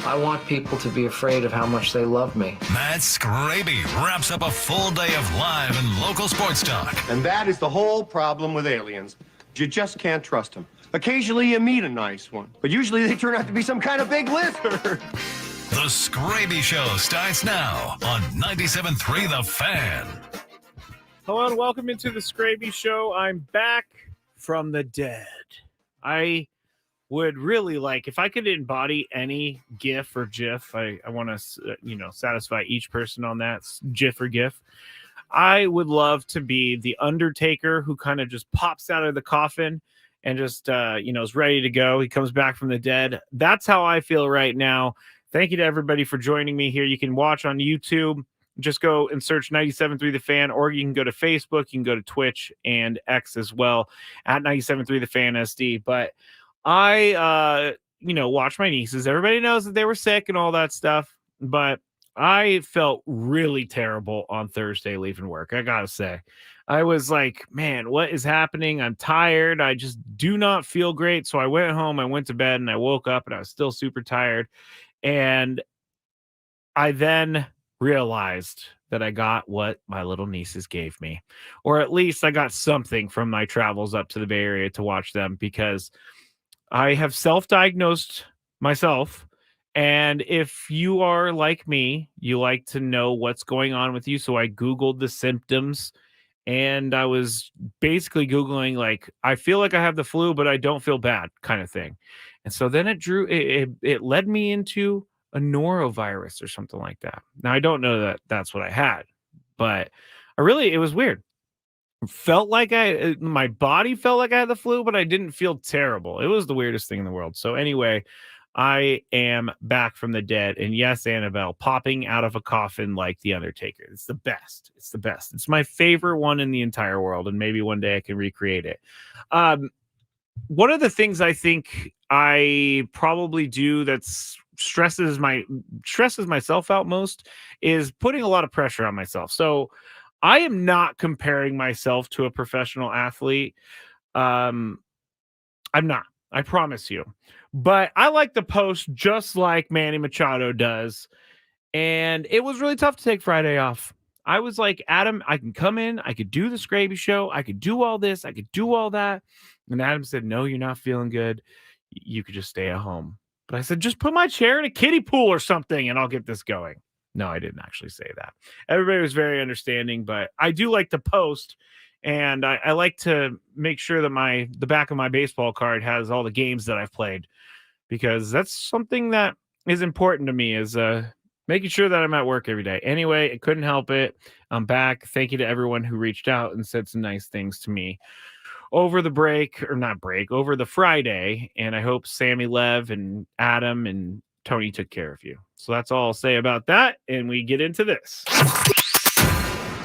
I want people to be afraid of how much they love me. Matt Skraby wraps up a full day of live and local sports talk. And that is the whole problem with aliens. You just can't trust them. Occasionally you meet a nice one, but usually they turn out to be some kind of big lizard. The Skraby Show starts now on 97.3 The Fan. Hello and welcome into the Skraby Show. I'm back from the dead. I would really like, if I could embody any GIF or GIF, I want to, satisfy each person on that GIF or GIF. I would love to be the Undertaker who kind of just pops out of the coffin and just, is ready to go. He comes back from the dead. That's how I feel right now. Thank you to everybody for joining me here. You can watch on YouTube. Just go and search 97.3 The Fan, or you can go to Facebook. You can go to Twitch and X as well at 97.3 The Fan SD. But I, watch my nieces. Everybody knows that they were sick and all that stuff. But I felt really terrible on Thursday leaving work. I got to say, I was like, man, what is happening? I'm tired. I just do not feel great. So I went home, I went to bed, and I woke up and I was still super tired. And I then realized that I got what my little nieces gave me, or at least I got something from my travels up to the Bay Area to watch them, because I have self-diagnosed myself. And if you are like me, you like to know what's going on with you. So I Googled the symptoms, and I was basically Googling, like, I feel like I have the flu, but I don't feel bad kind of thing. And so then it led me into a norovirus or something like that. Now, I don't know that that's what I had, but it was weird. Felt like my body felt like I had the flu, but I didn't feel terrible. It was the weirdest thing in the world. So anyway, I am back from the dead. And yes, Annabelle, popping out of a coffin like the Undertaker. It's the best. It's the best. It's my favorite one in the entire world. And maybe one day I can recreate it. One of the things I think I probably do that stresses myself out most is putting a lot of pressure on myself. So I am not comparing myself to a professional athlete. I'm not. I promise you. But I like to post just like Manny Machado does. And it was really tough to take Friday off. I was like, Adam, I can come in. I could do the Skraby Show. I could do all this. I could do all that. And Adam said, no, you're not feeling good. You could just stay at home. But I said, just put my chair in a kiddie pool or something and I'll get this going. No, I didn't actually say that. Everybody was very understanding, but I do like to post. And I like to make sure that the back of my baseball card has all the games that I've played, because that's something that is important to me, is making sure that I'm at work every day. Anyway, I couldn't help it. I'm back. Thank you to everyone who reached out and said some nice things to me over the Friday. And I hope Sammy Lev and Adam and Tony took care of you. So that's all I'll say about that. And we get into this.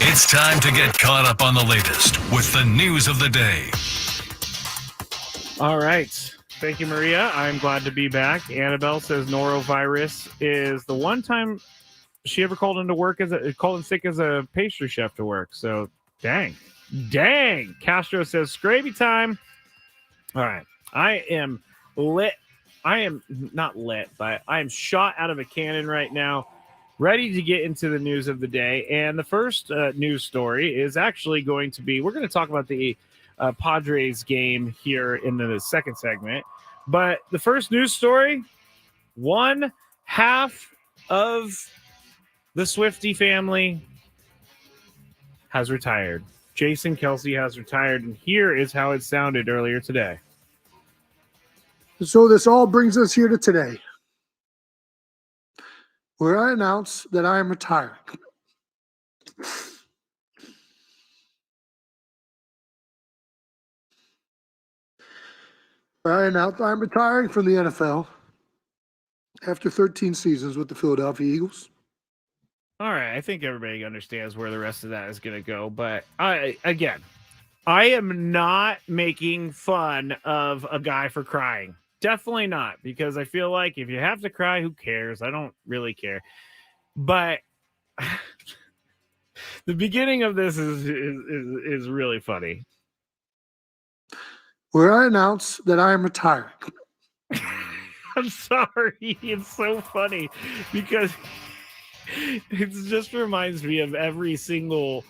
It's time to get caught up on the latest with the news of the day. All right. Thank you, Maria. I'm glad to be back. Annabelle says norovirus is the one time she ever called in sick as a pastry chef to work. So dang. Castro says Skraby time. All right. I am lit. I am not lit, but I am shot out of a cannon right now, ready to get into the news of the day. And the first news story is actually going to be, we're going to talk about the Padres game here in the second segment. But the first news story, one half of the Swiftie family has retired. Jason Kelsey has retired, and here is how it sounded earlier today. So this all brings us here to today, where I announce that I am retiring. I announced I'm retiring from the NFL after 13 seasons with the Philadelphia Eagles. All right, I think everybody understands where the rest of that is going to go. But I am not making fun of a guy for crying. Definitely not, because I feel like if you have to cry, who cares? I don't really care. But the beginning of this is really funny. Where I announce that I am retiring. I'm sorry. It's so funny because it just reminds me of every single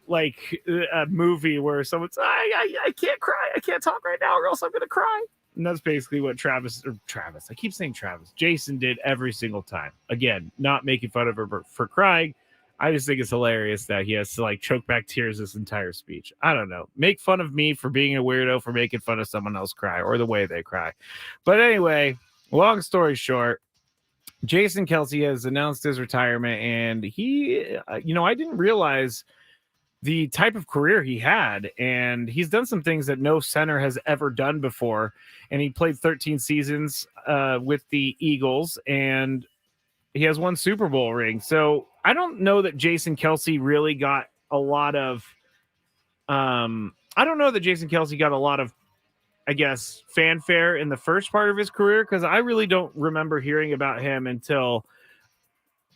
like movie where someone's I can't cry, I can't talk right now, or else I'm gonna cry. And that's basically what Travis. I keep saying Travis. Jason did every single time. Again, not making fun of her for crying. I just think it's hilarious that he has to like choke back tears this entire speech. I don't know. Make fun of me for being a weirdo for making fun of someone else cry or the way they cry. But anyway, long story short, Jason Kelce has announced his retirement, and he, I didn't realize the type of career he had, and he's done some things that no center has ever done before. And he played 13 seasons with the Eagles, and he has one Super Bowl ring. So I don't know that Jason Kelce really got a lot of, I don't know that Jason Kelce got a lot of, I guess, fanfare in the first part of his career, because I really don't remember hearing about him until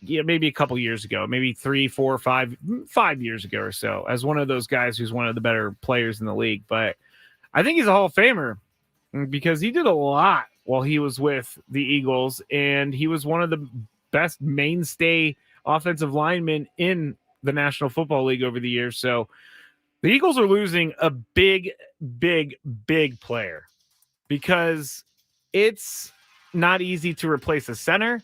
maybe a couple years ago, maybe 3, 4, 5 years ago or so, as one of those guys who's one of the better players in the league. But I think he's a Hall of Famer because he did a lot while he was with the Eagles, and he was one of the best mainstay offensive linemen in the National Football League over the years. So the Eagles are losing a big, big, big player because it's not easy to replace a center.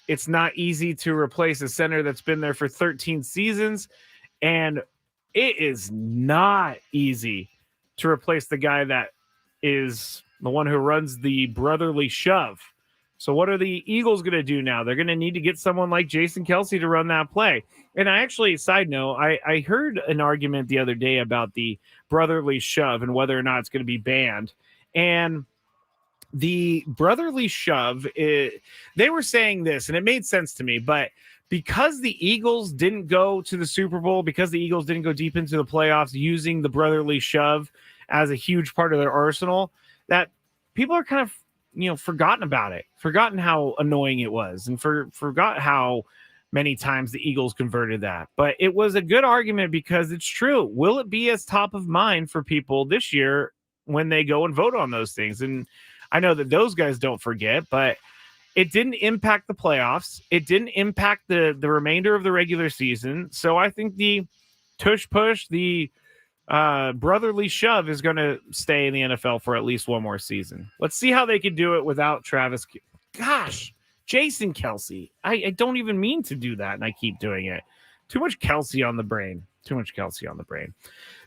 It's not easy to replace a center that's been there for 13 seasons. And it is not easy to replace the guy that is the one who runs the brotherly shove. So what are the Eagles going to do now? They're going to need to get someone like Jason Kelce to run that play. And I actually, side note, I heard an argument the other day about the brotherly shove and whether or not it's going to be banned. And the brotherly shove, they were saying this, and it made sense to me, but because the Eagles didn't go to the Super Bowl, because the Eagles didn't go deep into the playoffs using the brotherly shove as a huge part of their arsenal, that people are kind of, forgotten about it, forgotten how annoying it was, and forgot how many times the Eagles converted that. But it was a good argument because it's true. Will it be as top of mind for people this year when they go and vote on those things? And I know that those guys don't forget, but it didn't impact the playoffs. It didn't impact the remainder of the regular season. So I think the tush push, the brotherly shove is going to stay in the NFL for at least one more season. Let's see how they can do it without Travis. Gosh, Jason Kelce. I don't even mean to do that, and I keep doing it. Too much Kelce on the brain.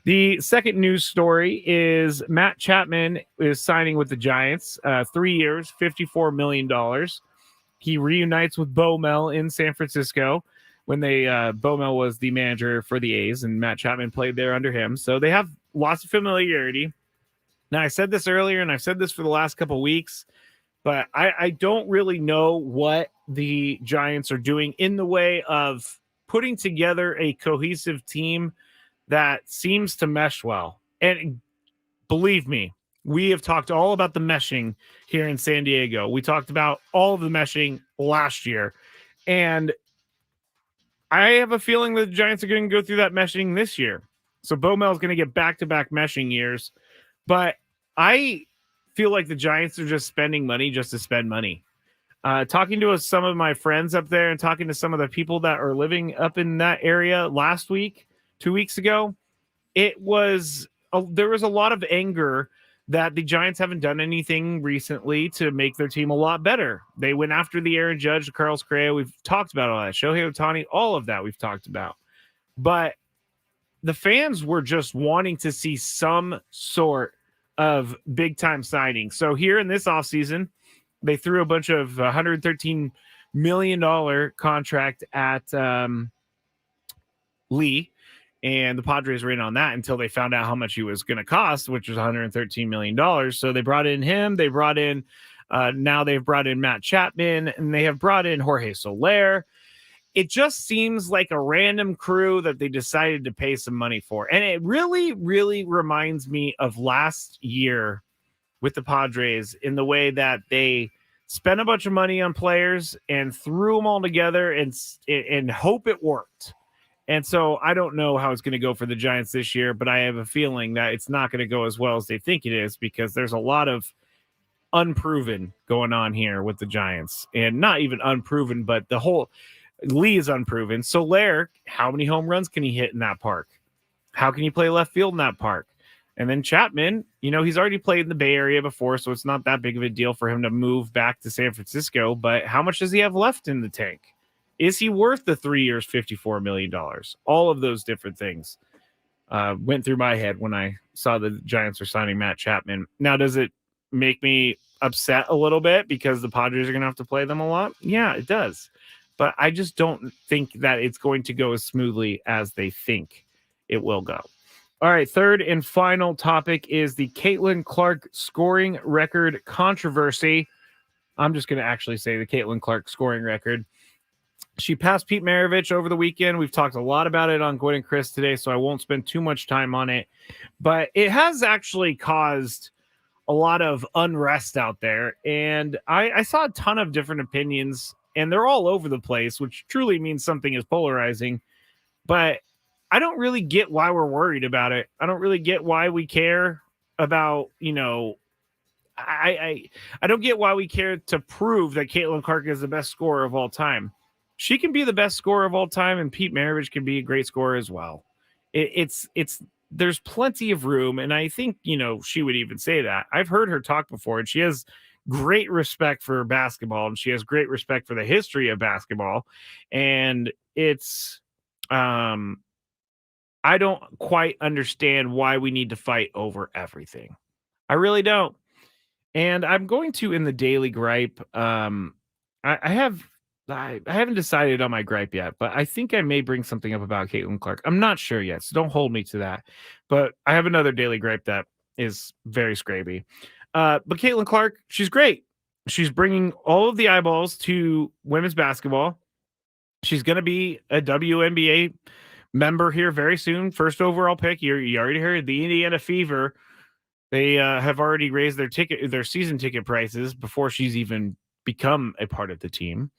The second news story is Matt Chapman is signing with the Giants, 3 years, $54 million. He reunites with Bo Mel in San Francisco when Bo Mel was the manager for the A's, and Matt Chapman played there under him. So they have lots of familiarity. Now, I said this earlier, and I've said this for the last couple of weeks, but I don't really know what the Giants are doing in the way of putting together a cohesive team that seems to mesh well. And believe me, we have talked all about the meshing here in San Diego. We talked about all of the meshing last year. And I have a feeling that the Giants are going to go through that meshing this year. So Bo Mel is going to get back-to-back meshing years. But I feel like the Giants are just spending money just to spend money. Talking to some of my friends up there and talking to some of the people that are living up in that area last week, 2 weeks ago, there was a lot of anger that the Giants haven't done anything recently to make their team a lot better. They went after the Aaron Judge, the Carlos Correa. We've talked about all that. Shohei Ohtani, all of that we've talked about. But the fans were just wanting to see some sort of big-time signing. So here in this offseason, they threw a bunch of $113 million contract at Lee, and the Padres were in on that until they found out how much he was going to cost, which was $113 million. So they brought in him. They brought in, now they've brought in Matt Chapman, and they have brought in Jorge Soler. It just seems like a random crew that they decided to pay some money for. And it really, really reminds me of last year with the Padres in the way that they spent a bunch of money on players and threw them all together and hope it worked. And so I don't know how it's going to go for the Giants this year, but I have a feeling that it's not going to go as well as they think it is because there's a lot of unproven going on here with the Giants. And not even unproven, but the whole Lee is unproven. Soler, how many home runs can he hit in that park? How can you play left field in that park? And then Chapman, he's already played in the Bay Area before, so it's not that big of a deal for him to move back to San Francisco. But how much does he have left in the tank? Is he worth the 3 years, $54 million? All of those different things went through my head when I saw the Giants are signing Matt Chapman. Now, does it make me upset a little bit because the Padres are going to have to play them a lot? Yeah, it does. But I just don't think that it's going to go as smoothly as they think it will go. All right, third and final topic is the Caitlin Clark scoring record controversy. I'm just going to actually say the Caitlin Clark scoring record. She passed Pete Maravich over the weekend. We've talked a lot about it on Gwen and Chris today, so I won't spend too much time on it. But it has actually caused a lot of unrest out there. And I saw a ton of different opinions, and they're all over the place, which truly means something is polarizing. But I don't really get why we're worried about it. I don't really get why we care about, I don't get why we care to prove that Caitlin Clark is the best scorer of all time. She can be the best scorer of all time, and Pete Maravich can be a great scorer as well. It's there's plenty of room, and I think she would even say that. I've heard her talk before, and she has great respect for basketball, and she has great respect for the history of basketball, and it's I don't quite understand why we need to fight over everything. I really don't. And I'm going to, in the daily gripe, I haven't decided on my gripe yet, but I think I may bring something up about Caitlin Clark. I'm not sure yet, so don't hold me to that. But I have another daily gripe that is very Skraby. But Caitlin Clark, she's great. She's bringing all of the eyeballs to women's basketball. She's going to be a WNBA member here very soon. First overall pick. You already heard the Indiana Fever. They have already raised their season ticket prices before she's even become a part of the team.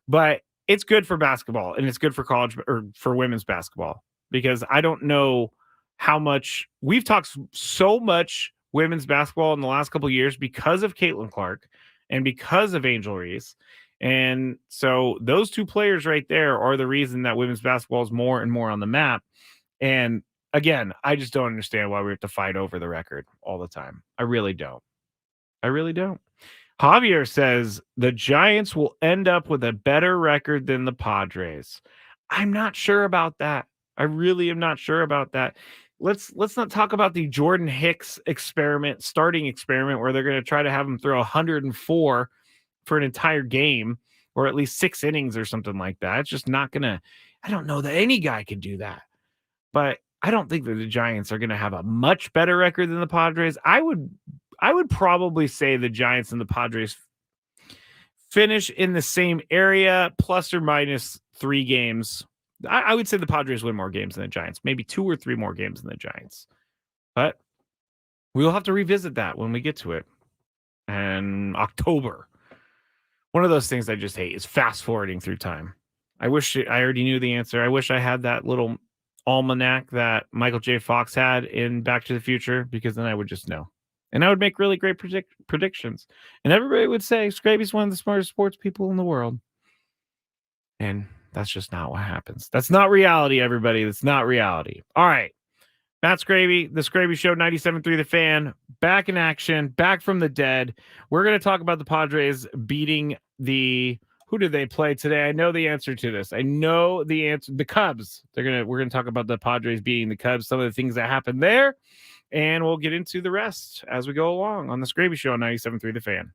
But it's good for basketball, and it's good for college or for women's basketball, because I don't know how much we've talked so much women's basketball in the last couple of years because of Caitlin Clark and because of Angel Reese. And so those two players right there are the reason that women's basketball is more and more on the map. And again, I just don't understand why we have to fight over the record all the time. I really don't. Javier says the Giants will end up with a better record than the Padres. I'm not sure about that. I really am not sure about that. Let's not talk about the Jordan Hicks starting experiment, where they're going to try to have him throw 104 for an entire game, or at least 6 innings or something like that. It's just not going to, I don't know that any guy could do that. But I don't think that the Giants are going to have a much better record than the Padres. I would probably say the Giants and the Padres finish in the same area, plus or minus 3 games. I would say the Padres win more games than the Giants, maybe 2 or 3 more games than the Giants. But we'll have to revisit that when we get to it in October. One of those things I just hate is fast forwarding through time. I wish I already knew the answer. I wish I had that little almanac that Michael J. Fox had in Back to the Future, because then I would just know. And I would make really great predictions. And everybody would say Skraby's one of the smartest sports people in the world. And that's just not what happens. That's not reality, everybody. That's not reality. All right. Matt Skraby, the Skraby Show, 97.3 The Fan, back in action, back from the dead. We're going to talk about the Padres beating who did they play today? I know the answer to this. I know the answer. The Cubs. We're going to talk about the Padres beating the Cubs, some of the things that happened there, and we'll get into the rest as we go along on the Skraby Show on 97.3 The Fan.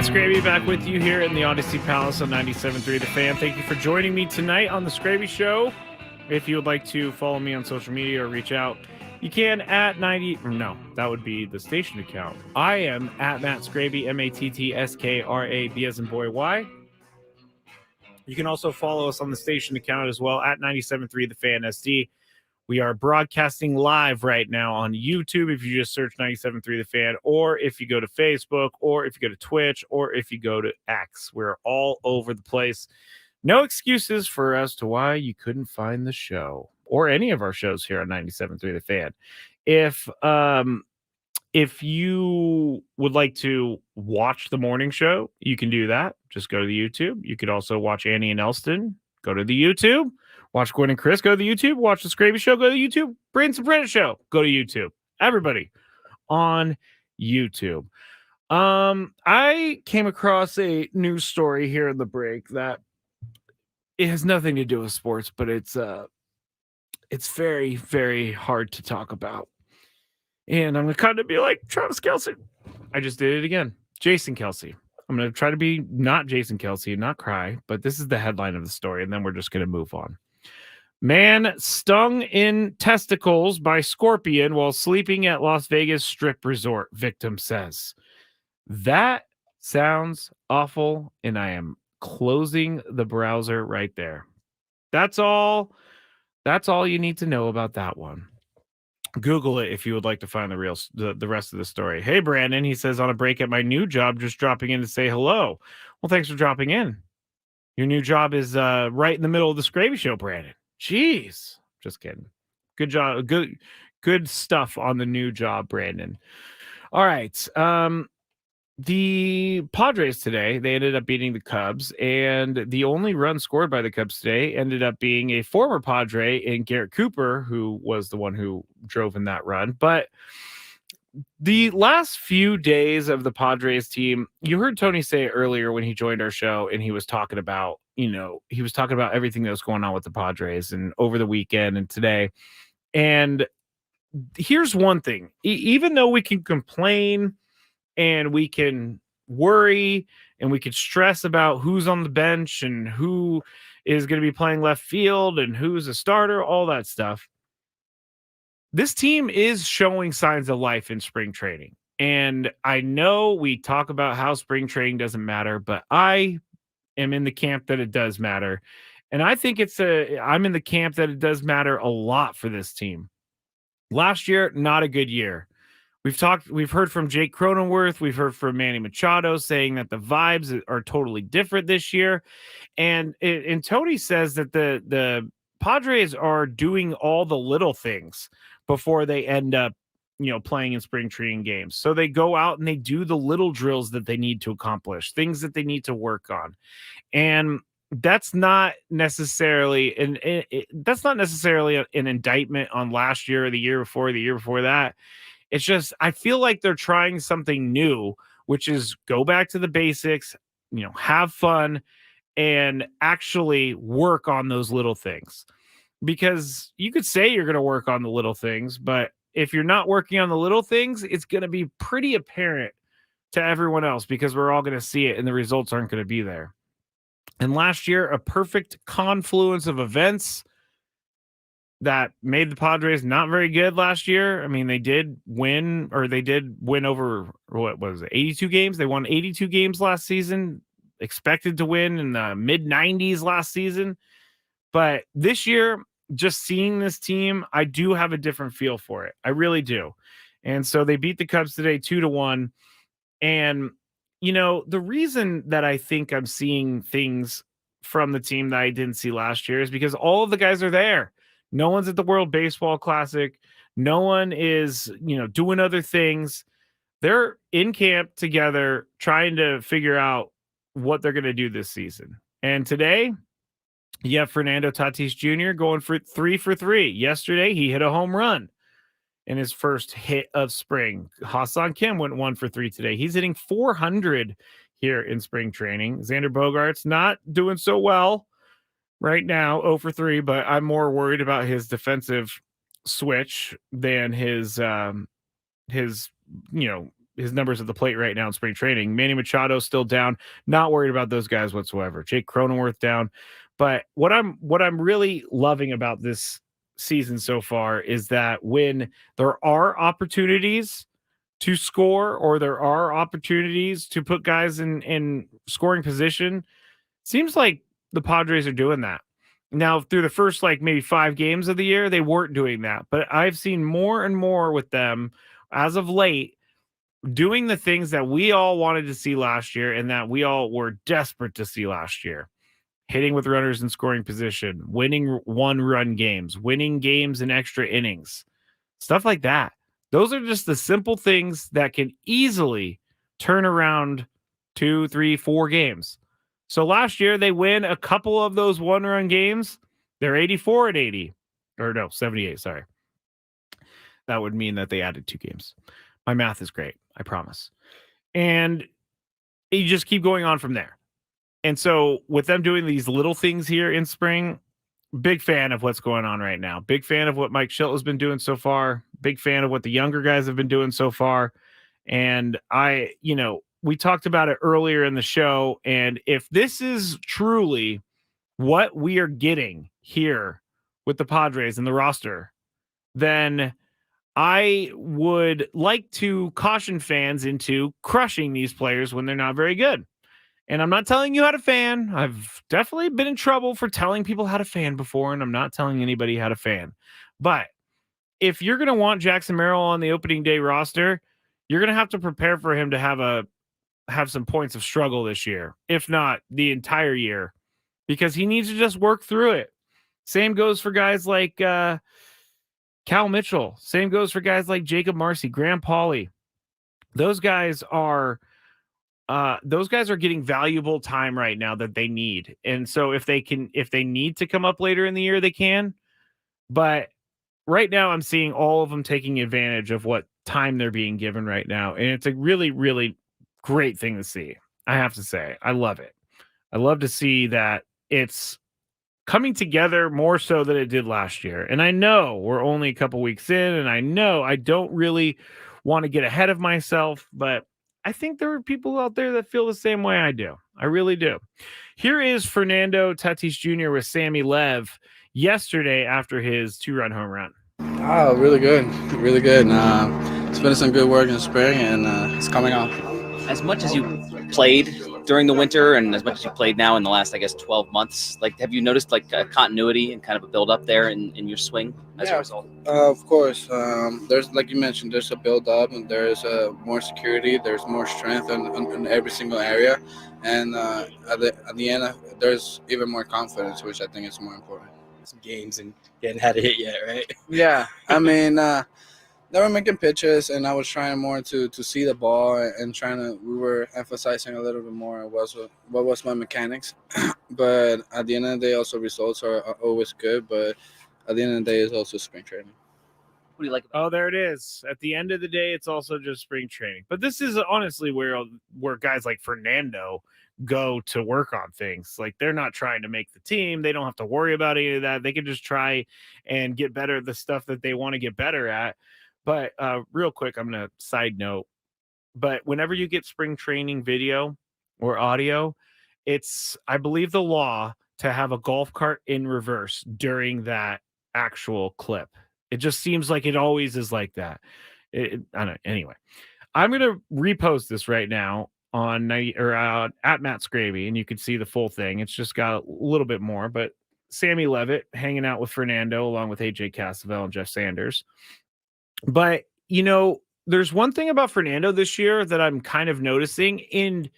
Matt Skraby back with you here in the Odyssey Palace on 97.3 The Fan. Thank you for joining me tonight on the Skraby Show. If you would like to follow me on social media or reach out, you can at 90. No, that would be the station account. I am at Matt Skraby, MattsKraby as in boy Y. You can also follow us on the station account as well at 97.3 The Fan SD. We are broadcasting live right now on YouTube if you just search 97.3 The Fan, or if you go to Facebook, or if you go to Twitch, or if you go to X. We're all over the place. No excuses for as to why you couldn't find the show or any of our shows here on 97.3 The Fan. If you would like to watch the morning show, you can do that. Just go to the YouTube. You could also watch Annie and Elston. Go to the YouTube. Watch Gwen and Chris. Go to the YouTube. Watch the Skraby Show. Go to the YouTube. Brandon Soprano Show. Go to YouTube. Everybody on YouTube. I came across a news story here in the break that it has nothing to do with sports, but it's very, very hard to talk about. And I'm going to kind of be like Travis Kelce. I just did it again. Jason Kelce. I'm going to try to be not Jason Kelce and not cry, but this is the headline of the story, and then we're just going to move on. Man stung in testicles by scorpion while sleeping at Las Vegas strip resort, victim says. That sounds awful, and I am closing the browser right there. That's all you need to know about that one. Google it if you would like to find the rest of the story. Hey, Brandon, he says, on a break at my new job, just dropping in to say hello. Well, thanks for dropping in. Your new job is right in the middle of the Skraby Show, Brandon. Jeez. Just kidding. Good job. Good stuff on the new job, Brandon. All right. The Padres today, they ended up beating the Cubs, and the only run scored by the Cubs today ended up being a former Padre in Garrett Cooper, who was the one who drove in that run. But the last few days of the Padres team, you heard Tony say earlier when he joined our show, and he was talking about, everything that was going on with the Padres and over the weekend and today. And here's one thing, even though we can complain and we can worry and we can stress about who's on the bench and who is going to be playing left field and who's a starter, all that stuff. This team is showing signs of life in spring training. And I know we talk about how spring training doesn't matter, but I am in the camp that it does matter. And I think I'm in the camp that it does matter a lot for this team. Last year, not a good year. We've heard from Jake Cronenworth. We've heard from Manny Machado saying that the vibes are totally different this year. And Tony says that the Padres are doing all the little things before they end up, playing in spring training games. So they go out and they do the little drills that they need to accomplish, things that they need to work on. And that's not necessarily an indictment on last year or the year before that. It's just, I feel like they're trying something new, which is go back to the basics, have fun and actually work on those little things. Because you could say you're going to work on the little things, but if you're not working on the little things, it's going to be pretty apparent to everyone else because we're all going to see it and the results aren't going to be there. And last year, a perfect confluence of events that made the Padres not very good last year. I mean, they did win over, what was it, 82 games? They won 82 games last season, expected to win in the mid-90s last season. But this year, just seeing this team, I do have a different feel for it. I really do. And so they beat the Cubs today 2-1. And, the reason that I think I'm seeing things from the team that I didn't see last year is because all of the guys are there. No one's at the World Baseball Classic. No one is, doing other things. They're in camp together trying to figure out what they're going to do this season. And today, you have Fernando Tatis Jr. going for 3 for 3. Yesterday, he hit a home run in his first hit of spring. Hassan Kim went 1 for 3 today. He's hitting 400 here in spring training. Xander Bogaerts not doing so well right now, 0 for 3, but I'm more worried about his defensive switch than his his numbers at the plate right now in spring training. Manny Machado still down. Not worried about those guys whatsoever. Jake Cronenworth down. But what I'm really loving about this season so far is that when there are opportunities to score or there are opportunities to put guys in scoring position, seems like the Padres are doing that. Now, through the first like maybe 5 games of the year, they weren't doing that. But I've seen more and more with them as of late doing the things that we all wanted to see last year and that we all were desperate to see last year. Hitting with runners in scoring position, winning 1-run games, winning games in extra innings, stuff like that. Those are just the simple things that can easily turn around 2, 3, 4 games. So last year they win a couple of those 1-run games. They're 84 and 80. Or no, 78, sorry. That would mean that they added 2 games. My math is great, I promise. And you just keep going on from there. And so with them doing these little things here in spring, big fan of what's going on right now. Big fan of what Mike Schilt has been doing so far. Big fan of what the younger guys have been doing so far. And we talked about it earlier in the show. And if this is truly what we are getting here with the Padres and the roster, then I would like to caution fans into crushing these players when they're not very good. And I'm not telling you how to fan. I've definitely been in trouble for telling people how to fan before, and I'm not telling anybody how to fan. But if you're going to want Jackson Merrill on the opening day roster, you're going to have to prepare for him to have some points of struggle this year, if not the entire year, because he needs to just work through it. Same goes for guys like Cal Mitchell. Same goes for guys like Jacob Marcy, Graham Pauley. Those guys are getting valuable time right now that they need. And so if they need to come up later in the year, they can. But right now I'm seeing all of them taking advantage of what time they're being given right now. And it's a really, really great thing to see. I have to say, I love it. I love to see that it's coming together more so than it did last year. And I know we're only a couple weeks in, and I know I don't really want to get ahead of myself, but I think there are people out there that feel the same way I do. I really do. Here is Fernando Tatis Jr. with Sammy Lev yesterday after his 2-run home run. Oh, really good. Really good. It's been some good work in spring, and it's coming off. As much as you played during the winter and as much as you played now in the last, 12 months, have you noticed a continuity and kind of a build up there in your swing as a result? Of course. There's, like you mentioned, there's a build up and there's more security. There's more strength in every single area. And at the end, there's even more confidence, which I think is more important. Some games and getting had a hit yet, right? Yeah. I mean, they were making pitches, and I was trying more to see the ball and we were emphasizing a little bit more what was my mechanics. But at the end of the day, also results are always good. But at the end of the day, it's also spring training. What do you like? Oh, there it is. At the end of the day, it's also just spring training. But this is honestly where guys like Fernando go to work on things. Like, they're not trying to make the team. They don't have to worry about any of that. They can just try and get better at the stuff that they want to get better at. But real quick, I'm going to side note. But whenever you get spring training video or audio, it's, I believe, the law to have a golf cart in reverse during that actual clip. It just seems like it always is like that. I don't know. Anyway, I'm going to repost this right now on at Matt Skraby, and you can see the full thing. It's just got a little bit more, but Sammy Levitt hanging out with Fernando along with AJ Cassavell and Jeff Sanders. But, there's one thing about Fernando this year that I'm kind of noticing, and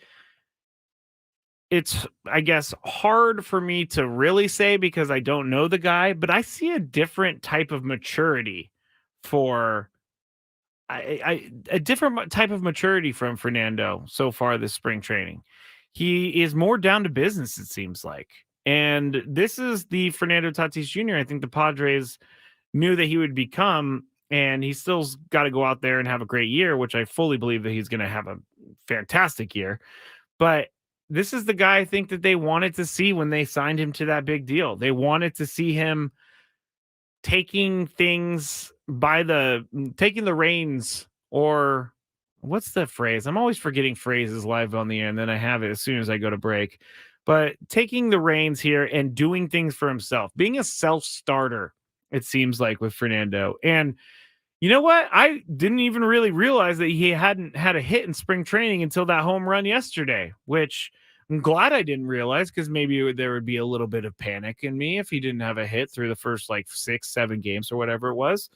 it's, I guess, hard for me to really say because I don't know the guy, but I see a different type of maturity a different type of maturity from Fernando so far this spring training. He is more down to business, it seems like. And this is the Fernando Tatis Jr. I think the Padres knew that he would become, and he still's got to go out there and have a great year, which I fully believe that he's going to have a fantastic year. But this is the guy I think that they wanted to see when they signed him to that big deal. They wanted to see him taking the reins or what's the phrase? I'm always forgetting phrases live on the air, and then I have it as soon as I go to break. But taking the reins here and doing things for himself, being a self-starter, it seems like with Fernando. And you know what? I didn't even really realize that he hadn't had a hit in spring training until that home run yesterday, which I'm glad I didn't realize because maybe there would be a little bit of panic in me if he didn't have a hit through the first like 6, 7 games or whatever it was.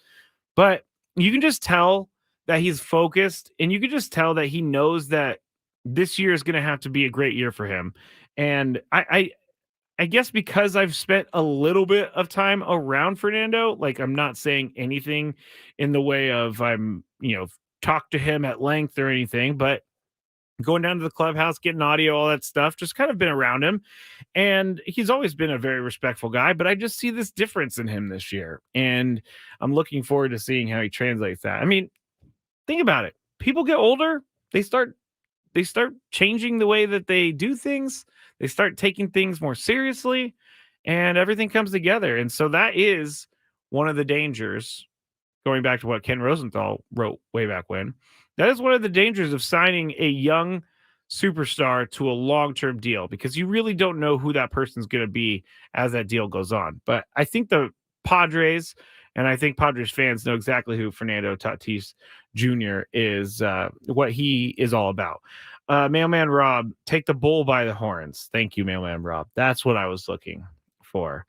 But you can just tell that he's focused, and you can just tell that he knows that this year is going to have to be a great year for him. And I guess because I've spent a little bit of time around Fernando, like I'm not saying anything in the way of talk to him at length or anything, but going down to the clubhouse, getting audio, all that stuff, just kind of been around him. And he's always been a very respectful guy, but I just see this difference in him this year. And I'm looking forward to seeing how he translates that. I mean, think about it. People get older, they start changing the way that they do things. They start taking things more seriously, and everything comes together. And so that is one of the dangers, going back to what Ken Rosenthal wrote way back when. That is one of the dangers of signing a young superstar to a long-term deal, because you really don't know who that person's going to be as that deal goes on. But I think the Padres, and I think Padres fans know exactly who Fernando Tatis Jr. is, what he is all about. Mailman Rob, take the bull by the horns. Thank you, Mailman Rob. That's what I was looking for.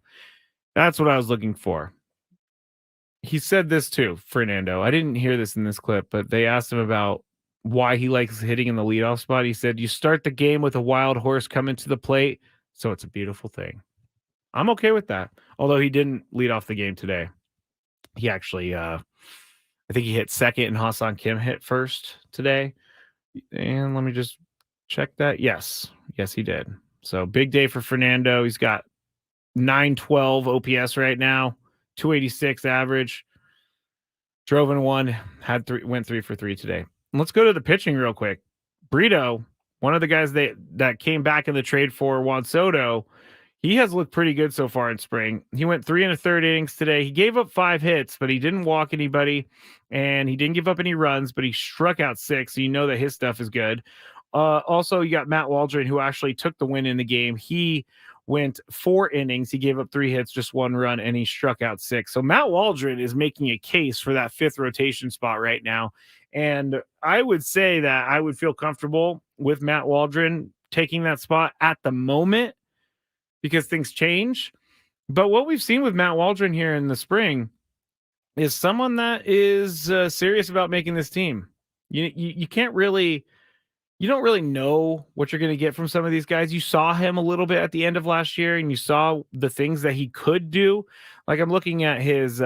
He said this too, Fernando. I didn't hear this in this clip, but they asked him about why he likes hitting in the leadoff spot. He said, you start the game with a wild horse coming to the plate, so it's a beautiful thing. I'm okay with that. Although he didn't lead off the game today. He actually, I think he hit second and Hassan Kim hit first today. And let me just check that. Yes, he did. So big day for Fernando. He's got 912 OPS right now, 286 average. Drove in one, went 3 for 3 today. And let's go to the pitching real quick. Brito, one of the guys that came back in the trade for Juan Soto, he has looked pretty good so far in spring. He went 3 1/3 innings today. He gave up 5 hits, but he didn't walk anybody, and he didn't give up any runs, but he struck out 6, so you know that his stuff is good. Also, you got Matt Waldron, who actually took the win in the game. He went 4 innings. He gave up 3 hits, just 1 run, and he struck out 6. So Matt Waldron is making a case for that 5th rotation spot right now. And I would say that I would feel comfortable with Matt Waldron taking that spot at the moment, because things change. But what we've seen with Matt Waldron here in the spring is someone that is serious about making this team. You can't really, you don't really know what you're going to get from some of these guys. You saw him a little bit at the end of last year, and you saw the things that he could do. Like I'm looking at his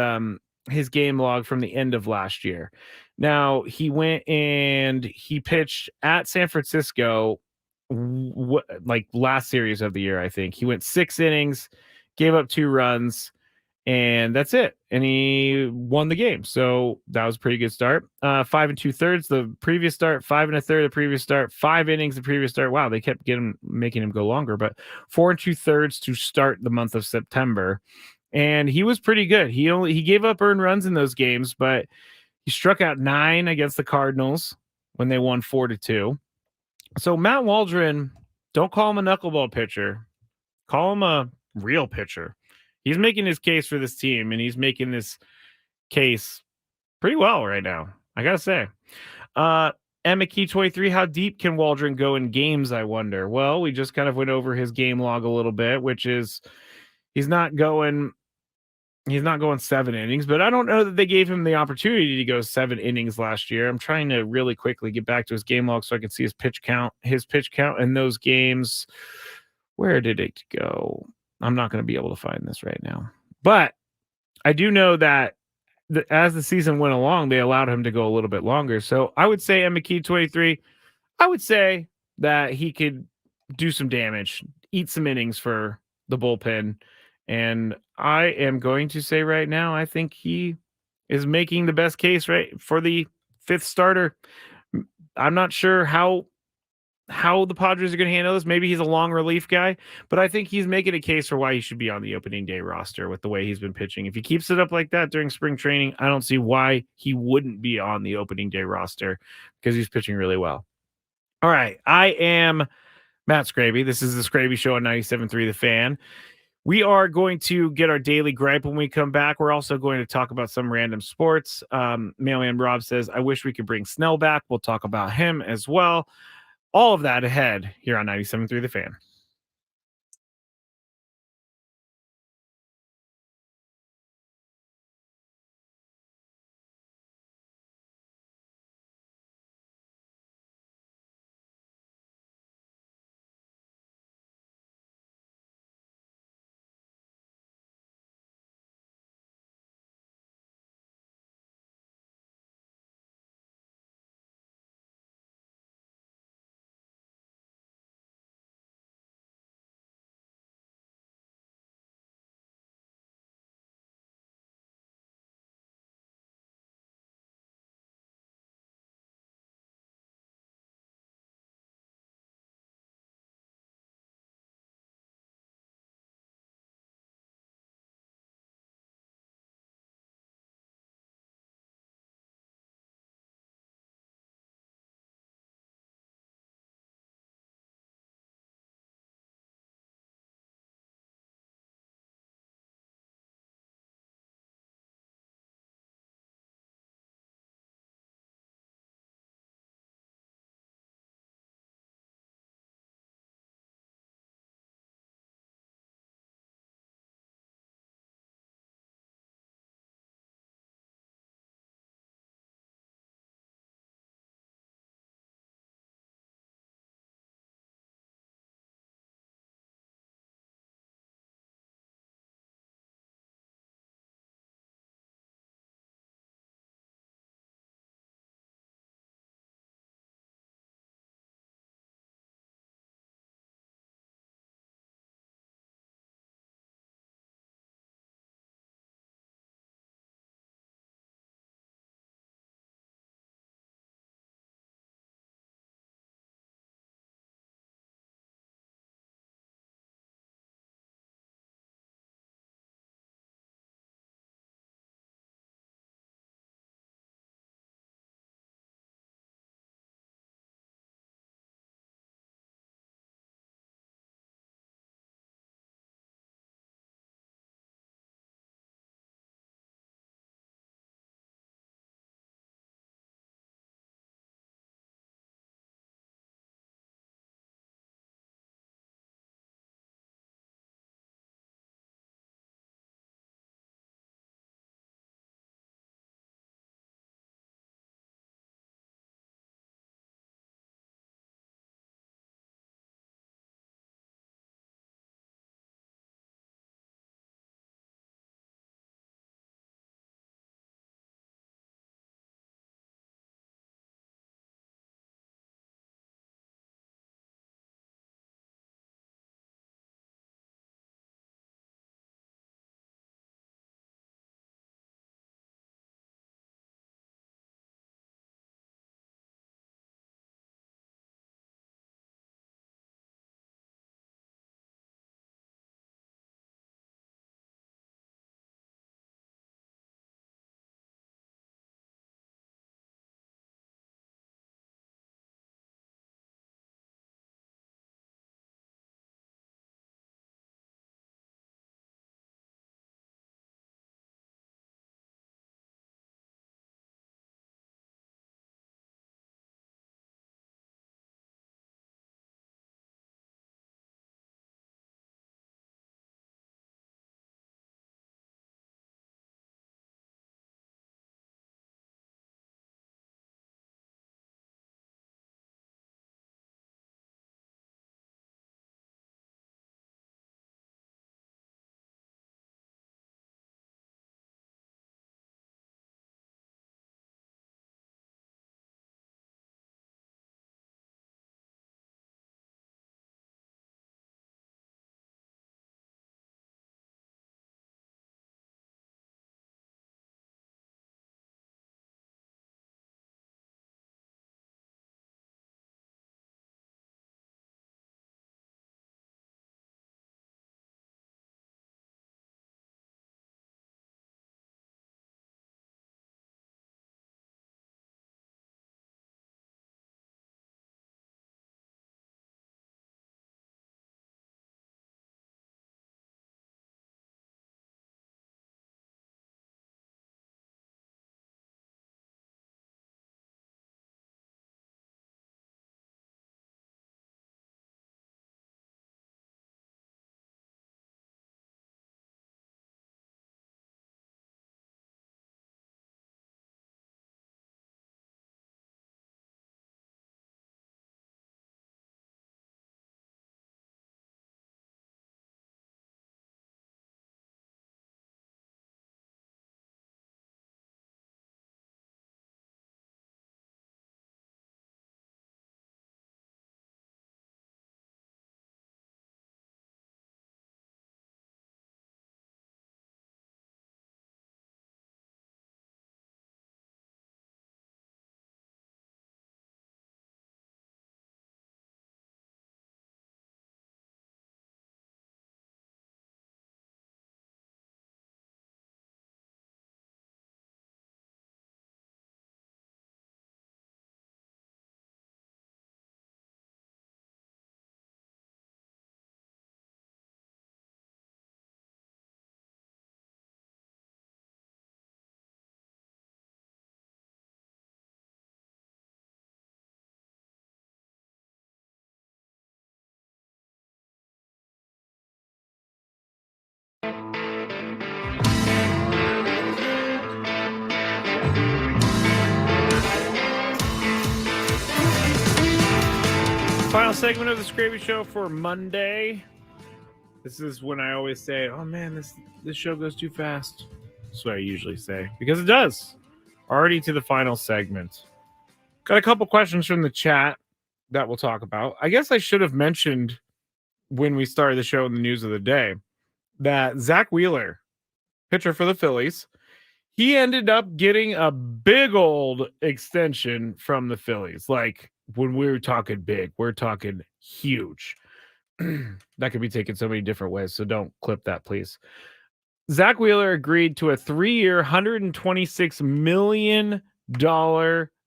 game log from the end of last year. Now he went and he pitched at San Francisco, like last series of the year. I think he went 6 innings, gave up 2 runs, and that's it. And he won the game. So that was a pretty good start. 5 2/3 the previous start, 5 1/3 the previous start, 5 innings the previous start. Wow, they kept making him go longer, but 4 2/3 to start the month of September. And he was pretty good. He gave up earned runs in those games, but he struck out 9 against the Cardinals when they won 4-2. So Matt Waldron, don't call him a knuckleball pitcher. Call him a real pitcher. He's making his case for this team, and he's making this case pretty well right now, I got to say. Emma Key 23, how deep can Waldron go in games, I wonder? Well, we just kind of went over his game log a little bit, which is he's not going 7 innings, but I don't know that they gave him the opportunity to go 7 innings last year. I'm trying to really quickly get back to his game log so I can see his pitch count in those games. Where did it go? I'm not going to be able to find this right now, but I do know that as the season went along, they allowed him to go a little bit longer. So I would say McKee 23, I would say that he could do some damage, eat some innings for the bullpen. And I am going to say right now, I think he is making the best case right for the 5th starter. I'm not sure how how the Padres are going to handle this. Maybe he's a long relief guy, but I think he's making a case for why he should be on the opening day roster with the way he's been pitching. If he keeps it up like that during spring training, I don't see why he wouldn't be on the opening day roster because he's pitching really well. All right. I am Matt Skraby. This is the Skraby Show on 97.3 The Fan. We are going to get our daily gripe when we come back. We're also going to talk about some random sports. Mailman Rob says, I wish we could bring Snell back. We'll talk about him as well. All of that ahead here on 97.3 The Fan. Final segment of the Skraby Show for Monday. This is when I always say, "Oh man, this show goes too fast." That's what I usually say because it does. Already to the final segment. Got a couple questions from the chat that we'll talk about. I guess I should have mentioned when we started the show in the news of the day that Zach Wheeler, pitcher for the Phillies, he ended up getting a big old extension from the Phillies. Like, when we're talking big, we're talking huge. That could be taken so many different ways, so don't clip that, please. Zach Wheeler agreed to a 3-year, $126 million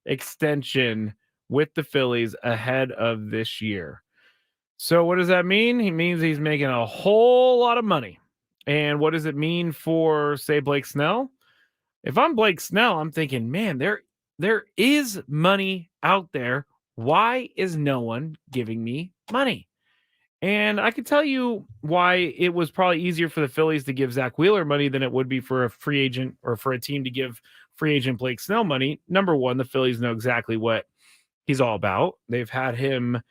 extension with the Phillies ahead of this year. So what does that mean? He means he's making a whole lot of money. And what does it mean for, say, Blake Snell? If I'm Blake Snell, I'm thinking, man, there is money out there. Why is no one giving me money? And I can tell you why it was probably easier for the Phillies to give Zach Wheeler money than it would be for a free agent or for a team to give free agent Blake Snell money. Number one, the Phillies know exactly what he's all about. They've had him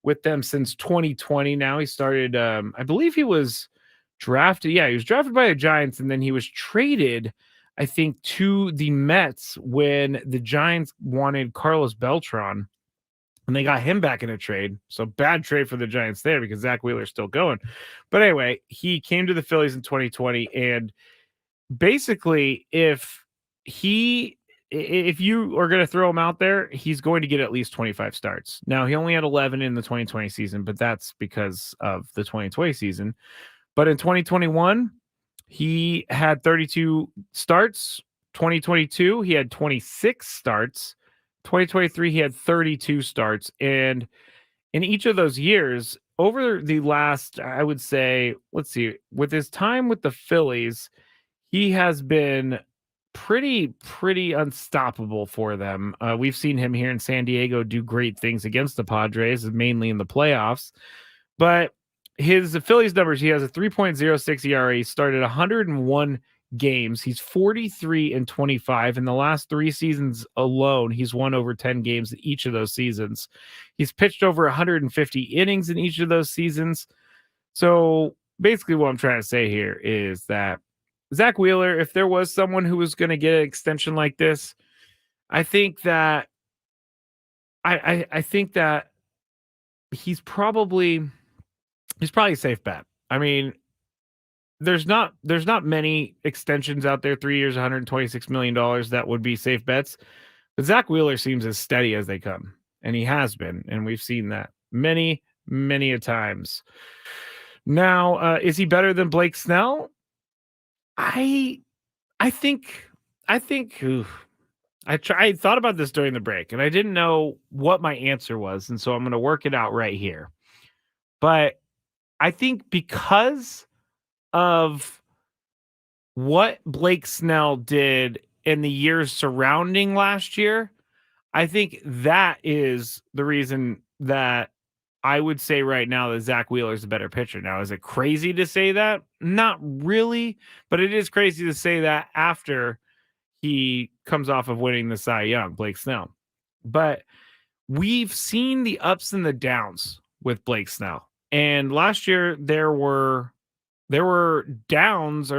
with them since 2020 now. He started, I believe he was drafted. Yeah, he was drafted by the Giants, and then he was traded, I think, to the Mets when the Giants wanted Carlos Beltran, and they got him back in a trade. So bad trade for the Giants there because Zach Wheeler's still going. But anyway, he came to the Phillies in 2020, and basically, if you are going to throw him out there, he's going to get at least 25 starts. Now, he only had 11 in the 2020 season, but that's because of the 2020 season. But in 2021, he had 32 starts. 2022, he had 26 starts. 2023, he had 32 starts. And in each of those years, over the last, I would say, let's see, with his time with the Phillies, he has been pretty unstoppable for them. We've seen him here in San Diego do great things against the Padres, mainly in the playoffs. But his Phillies numbers, he has a 3.06 ERA. He started 101 games. He's 43-25. In the last 3 seasons alone, he's won over 10 games in each of those seasons. He's pitched over 150 innings in each of those seasons. So basically what I'm trying to say here is that Zach Wheeler, if there was someone who was going to get an extension like this, I think that I think that he's probably a safe bet. I mean, there's not many extensions out there, 3 years, $126 million, that would be safe bets. But Zach Wheeler seems as steady as they come, and he has been, and we've seen that many a times. Now, is he better than Blake Snell? I think I thought about this during the break, and I didn't know what my answer was, and so I'm going to work it out right here. But I think because of what Blake Snell did in the years surrounding last year, I think that is the reason that I would say right now that Zach Wheeler is a better pitcher. Now, is it crazy to say that? Not really, but it is crazy to say that after he comes off of winning the Cy Young, Blake Snell. But we've seen the ups and the downs with Blake Snell. And last year there were downs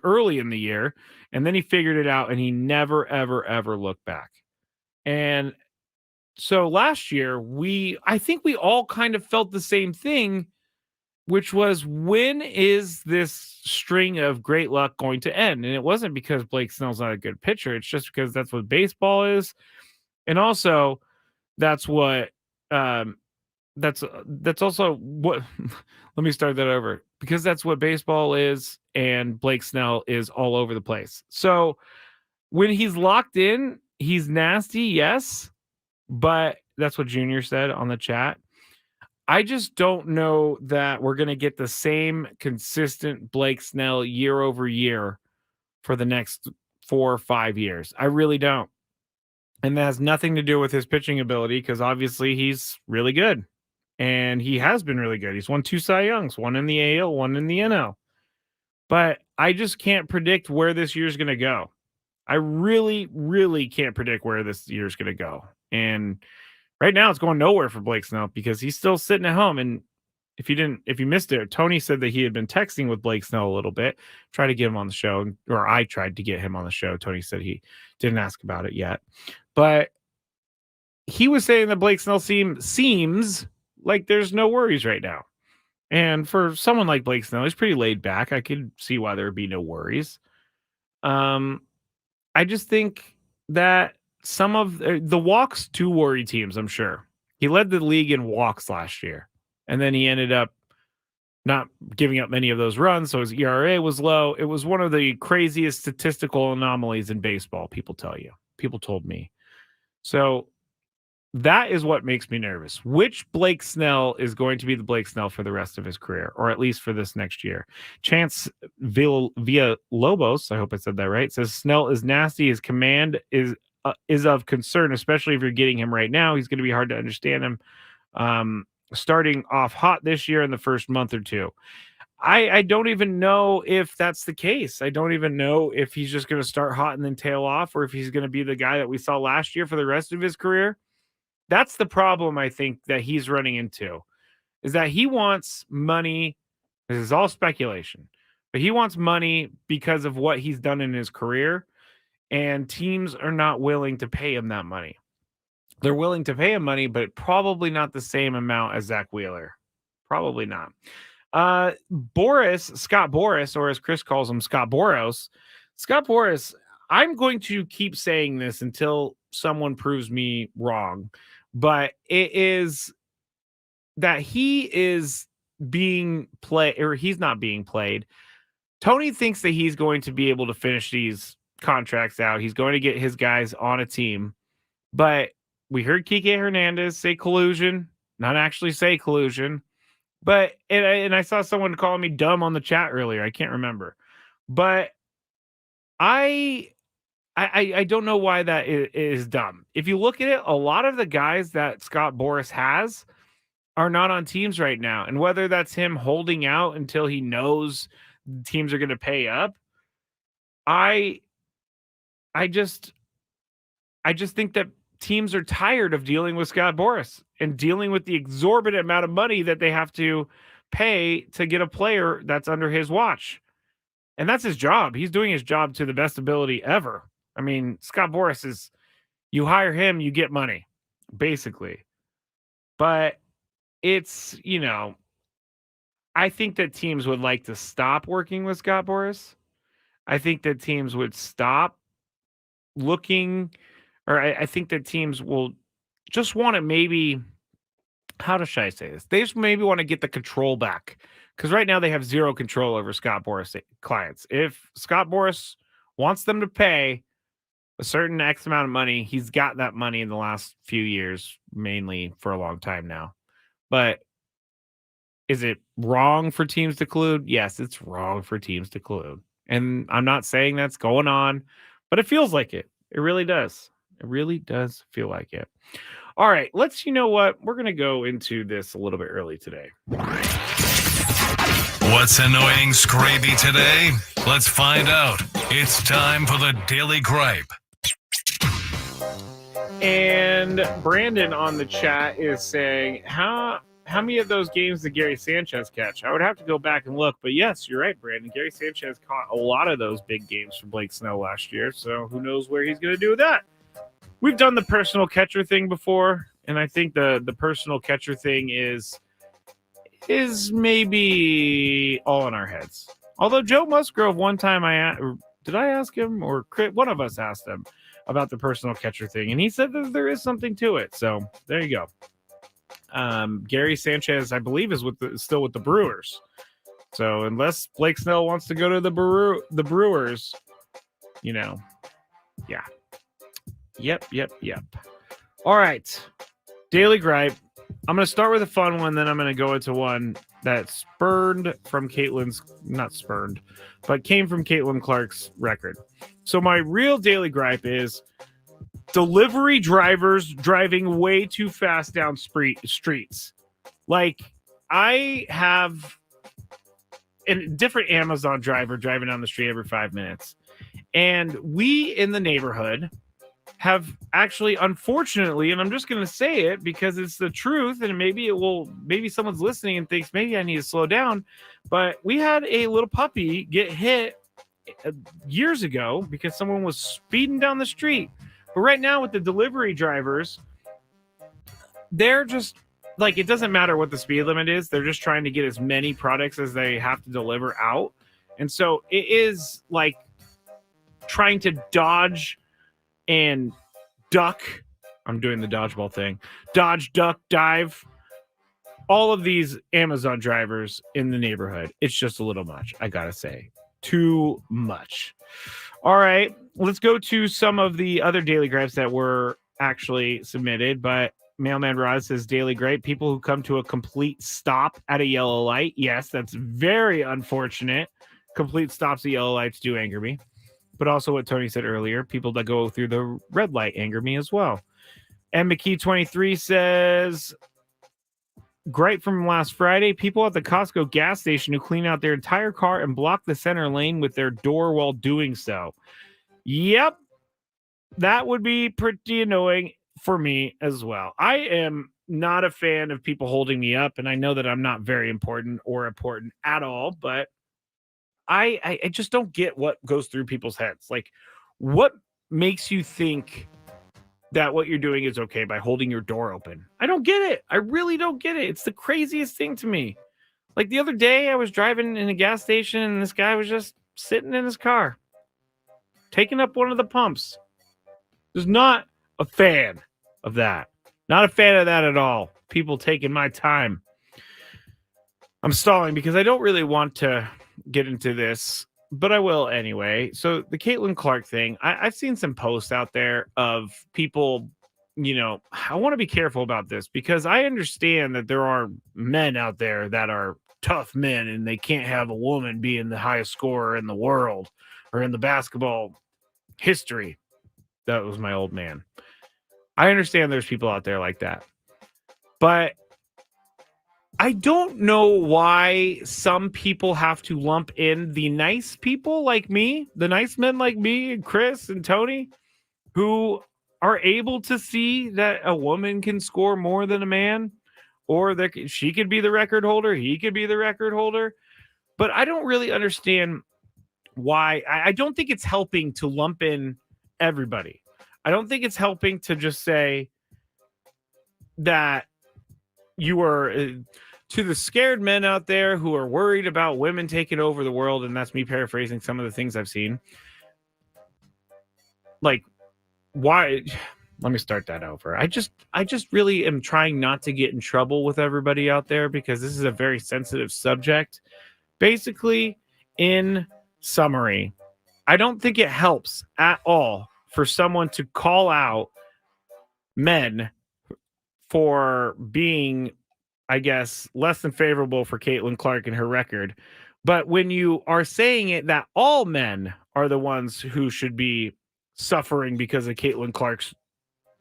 early in the year, and then he figured it out, and he never ever looked back. And so last year I think we all kind of felt the same thing, which was, when is this string of great luck going to end? And it wasn't because Blake Snell's not a good pitcher. It's just because that's what baseball is. And also that's what that's also what let me start that over, because that's what baseball is, and Blake Snell is all over the place. So when he's locked in, he's nasty, yes, but that's what Junior said on the chat. I just don't know that we're going to get the same consistent Blake Snell year over year for the next 4 or 5 years. I really don't. And that has nothing to do with his pitching ability, because obviously he's really good. And he has been really good. He's won 2 Cy Youngs, one in the AL, one in the NL. But I just can't predict where this year's going to go. I really can't predict where this year's going to go. And right now it's going nowhere for Blake Snell because he's still sitting at home. And if you missed it, Tony said that he had been texting with Blake Snell a little bit, tried to get him on the show, or I tried to get him on the show. Tony said he didn't ask about it yet, but he was saying that Blake Snell seems like there's no worries right now. And for someone like Blake Snell, he's pretty laid back. I could see why there would be no worries. I just think that some of the walks to worry teams, I'm sure. He led the league in walks last year, and then he ended up not giving up many of those runs, so his ERA was low. It was one of the craziest statistical anomalies in baseball, people tell you. People told me. So that is what makes me nervous. Which Blake Snell is going to be the Blake Snell for the rest of his career, or at least for this next year? Chance via Lobos, I hope I said that right, says Snell is nasty. His command is of concern, especially if you're getting him right now. He's going to be hard to understand him. Starting off hot this year in the first month or two. I don't even know if that's the case. I don't even know if he's just going to start hot and then tail off, or if he's going to be the guy that we saw last year for the rest of his career. That's the problem I think that he's running into, is that he wants money. This is all speculation, but he wants money because of what he's done in his career, and teams are not willing to pay him that money. They're willing to pay him money, but probably not the same amount as Zach Wheeler. Probably not. Scott Boras, or as Chris calls him, Scott Boros. Scott Boras, I'm going to keep saying this until someone proves me wrong, but it is that he is being played, or he's not being played. Tony thinks that he's going to be able to finish these contracts out. He's going to get his guys on a team, but we heard Kike Hernandez say collusion, not actually say collusion, but and I saw someone calling me dumb on the chat earlier. I can't remember, but I don't know why that is dumb. If you look at it, a lot of the guys that Scott Boras has are not on teams right now. And whether that's him holding out until he knows teams are going to pay up, I just think that teams are tired of dealing with Scott Boras and dealing with the exorbitant amount of money that they have to pay to get a player that's under his watch. And that's his job. He's doing his job to the best ability ever. I mean, Scott Boras is, you hire him, you get money, basically. But it's, I think that teams would like to stop working with Scott Boras. I think that teams would stop looking, or I think that teams will just want to maybe, how should I say this? They just maybe want to get the control back. Because right now they have zero control over Scott Boras clients. If Scott Boras wants them to pay a certain X amount of money, he's got that money in the last few years, mainly for a long time now. But is it wrong for teams to collude? Yes, it's wrong for teams to collude. And I'm not saying that's going on, but it feels like it. It really does. It really does feel like it. All right, you know what? We're going to go into this a little bit early today. What's annoying Skraby today? Let's find out. It's time for the Daily Gripe. And Brandon on the chat is saying, how many of those games did Gary Sanchez catch? I would have to go back and look, but yes, you're right, Brandon. Gary Sanchez caught a lot of those big games for Blake Snell last year, so who knows where he's going to do with that. We've done the personal catcher thing before, and I think the personal catcher thing is maybe all in our heads. Although Joe Musgrove, one time did I ask him, or one of us asked him about the personal catcher thing, and he said that there is something to it. So there you go. Gary Sanchez, I believe, is still with the Brewers. So unless Blake Snell wants to go to the Brewers, yeah. Yep. All right. Daily Gripe. I'm going to start with a fun one, then I'm going to go into one that came from Caitlin Clark's record. So my real Daily Gripe is delivery drivers driving way too fast down streets. Like, I have a different Amazon driver driving down the street every 5 minutes. And we in the neighborhood have actually, unfortunately, and I'm just going to say it because it's the truth, and maybe someone's listening and thinks maybe I need to slow down, but we had a little puppy get hit years ago because someone was speeding down the street. But right now with the delivery drivers, they're just like, it doesn't matter what the speed limit is. They're just trying to get as many products as they have to deliver out. And so it is like trying to dodge and duck. I'm doing the dodgeball thing. Dodge, duck, dive. All of these Amazon drivers in the neighborhood. It's just a little much, I gotta say. Too much. All right, let's go to some of the other daily gripes that were actually submitted. But Mailman Rod says, daily gripe, people who come to a complete stop at a yellow light. Yes, that's very unfortunate. Complete stops at yellow lights do anger me. But also what Tony said earlier, people that go through the red light anger me as well. And McKee23 says, gripe from last Friday, people at the Costco gas station who clean out their entire car and block the center lane with their door while doing so. Yep, that would be pretty annoying for me as well. I am not a fan of people holding me up, and I know that I'm not very important or important at all, but I just don't get what goes through people's heads. Like, what makes you think that what you're doing is okay by holding your door open? I don't get it. I really don't get it. It's the craziest thing to me. Like the other day, I was driving in a gas station and this guy was just sitting in his car, taking up one of the pumps. Just not a fan of that. Not a fan of that at all. People taking my time. I'm stalling because I don't really want to get into this, but I will anyway. So the Caitlin Clark thing, I've seen some posts out there of people, I want to be careful about this because I understand that there are men out there that are tough men and they can't have a woman being the highest scorer in the world or in the basketball history. That was my old man. I understand there's people out there like that, but I don't know why some people have to lump in the nice people like me, the nice men like me and Chris and Tony, who are able to see that a woman can score more than a man, or that she could be the record holder, he could be the record holder. But I don't really understand why. I don't think it's helping to lump in everybody. I don't think it's helping to just say that you are... to the scared men out there who are worried about women taking over the world, and that's me paraphrasing some of the things I've seen. Like, why? Let me start that over. I just really am trying not to get in trouble with everybody out there because this is a very sensitive subject. Basically, in summary, I don't think it helps at all for someone to call out men for being, I guess, less than favorable for Caitlin Clark and her record. But when you are saying it that all men are the ones who should be suffering because of Caitlin Clark's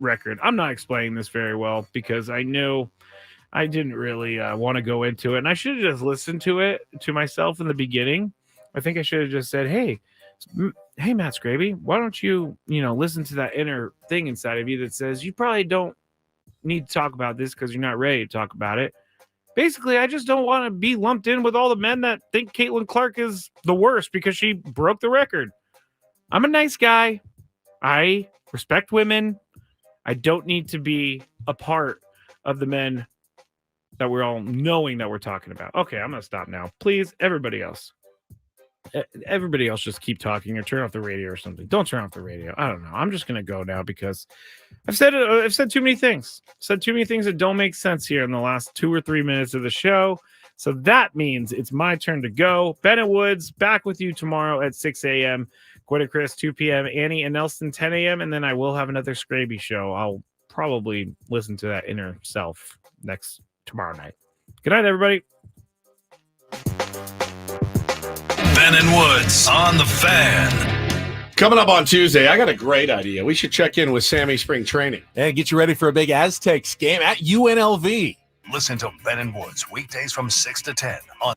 record, I'm not explaining this very well because I know I didn't really want to go into it. And I should have just listened to it to myself in the beginning. I think I should have just said, hey, Matt Skraby, why don't you, listen to that inner thing inside of you that says you probably don't need to talk about this because you're not ready to talk about it. Basically, I just don't want to be lumped in with all the men that think Caitlin Clark is the worst because she broke the record. I'm a nice guy. I respect women. I don't need to be a part of the men that we're all knowing that we're talking about. Okay, I'm going to stop now. Please, everybody else just keep talking or turn off the radio or something. Don't turn off the radio. I don't know. I'm just going to go now because I've said too many things. Said too many things that don't make sense here in the last 2 or 3 minutes of the show. So that means it's my turn to go. Bennett Woods back with you tomorrow at 6 a.m. Gwen and Chris 2 p.m. Annie and Nelson 10 a.m. And then I will have another Skraby show. I'll probably listen to that inner self tomorrow night. Good night, everybody. Ben and Woods on the Fan. Coming up on Tuesday, I got a great idea. We should check in with Sammy Spring Training. And get you ready for a big Aztecs game at UNLV. Listen to Ben and Woods weekdays from 6 to 10 on